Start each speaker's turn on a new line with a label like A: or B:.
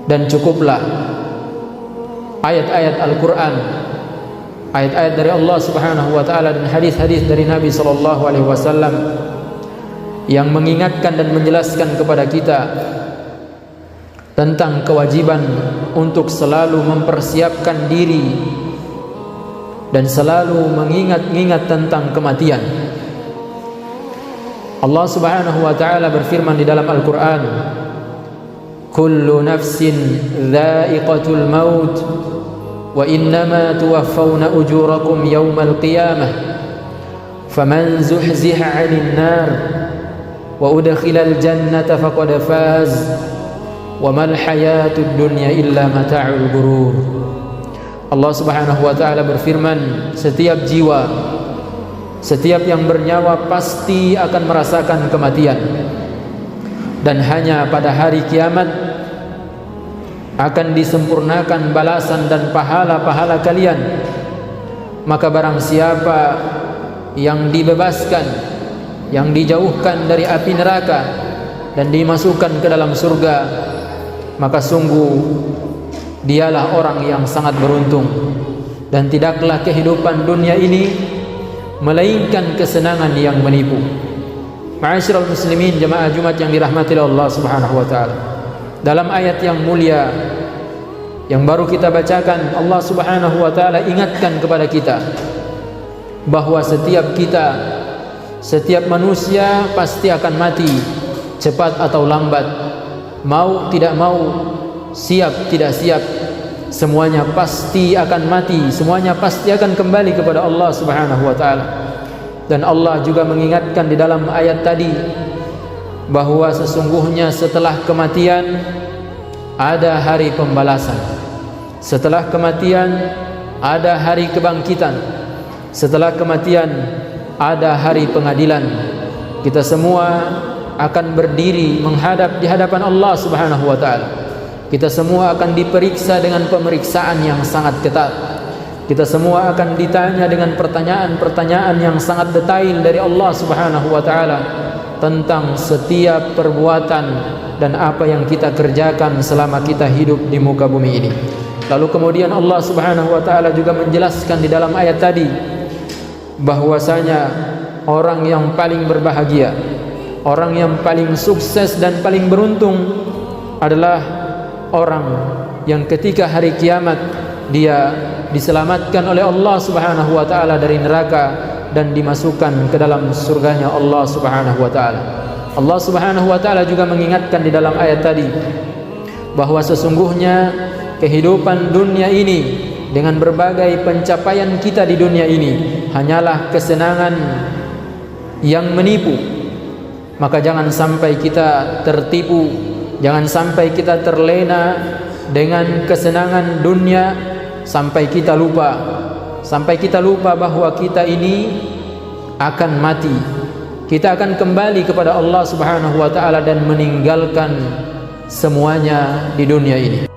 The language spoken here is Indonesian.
A: dan cukuplah ayat-ayat Al-Quran, ayat-ayat dari Allah Subhanahu wa ta'ala dan hadis-hadis dari Nabi SAW yang mengingatkan dan menjelaskan kepada kita tentang kewajiban untuk selalu mempersiapkan diri dan selalu mengingat-ingat tentang kematian. Allah Subhanahu wa ta'ala berfirman di dalam Al-Quran, kullu nafsin dha'iqatul maut wa innama tuwaffawna ujurakum yawmal qiyamah faman zuhziha 'anil nar wa udkhilal jannata faqad faz wa mal hayatud dunya illa mata'ul ghurur. Allah Subhanahu wa ta'ala berfirman, setiap jiwa, setiap yang bernyawa pasti akan merasakan kematian, dan hanya pada hari kiamat akan disempurnakan balasan dan pahala-pahala kalian. Maka barang siapa yang dibebaskan, yang dijauhkan dari api neraka dan dimasukkan ke dalam surga, maka sungguh dialah orang yang sangat beruntung. Dan tidaklah kehidupan dunia ini melainkan kesenangan yang menipu. Ma'asyiral muslimin, jemaah Jumat yang dirahmati Allah Subhanahu wa ta'ala, dalam ayat yang mulia yang baru kita bacakan, Allah Subhanahu wa ta'ala ingatkan kepada kita bahwa setiap kita, setiap manusia pasti akan mati, cepat atau lambat, mau tidak mau, siap tidak siap, semuanya pasti akan mati, semuanya pasti akan kembali kepada Allah Subhanahu wa ta'ala. Dan Allah juga mengingatkan di dalam ayat tadi bahwa sesungguhnya setelah kematian ada hari pembalasan, setelah kematian ada hari kebangkitan, setelah kematian ada hari pengadilan. Kita semua akan berdiri menghadap di hadapan Allah Subhanahu wa ta'ala. Kita semua akan diperiksa dengan pemeriksaan yang sangat ketat. Kita semua akan ditanya dengan pertanyaan-pertanyaan yang sangat detail dari Allah Subhanahu wa ta'ala tentang setiap perbuatan dan apa yang kita kerjakan selama kita hidup di muka bumi ini. Lalu kemudian Allah Subhanahu wa ta'ala juga menjelaskan di dalam ayat tadi bahwasanya orang yang paling berbahagia, orang yang paling sukses dan paling beruntung adalah orang yang ketika hari kiamat dia diselamatkan oleh Allah Subhanahu wa ta'ala dari neraka dan dimasukkan ke dalam surganya Allah Subhanahu wa ta'ala. Allah Subhanahu wa ta'ala juga mengingatkan di dalam ayat tadi bahwa sesungguhnya kehidupan dunia ini dengan berbagai pencapaian kita di dunia ini hanyalah kesenangan yang menipu. Maka jangan sampai kita tertipu, jangan sampai kita terlena dengan kesenangan dunia sampai kita lupa bahwa kita ini akan mati. Kita akan kembali kepada Allah Subhanahu wa ta'ala dan meninggalkan semuanya di dunia ini.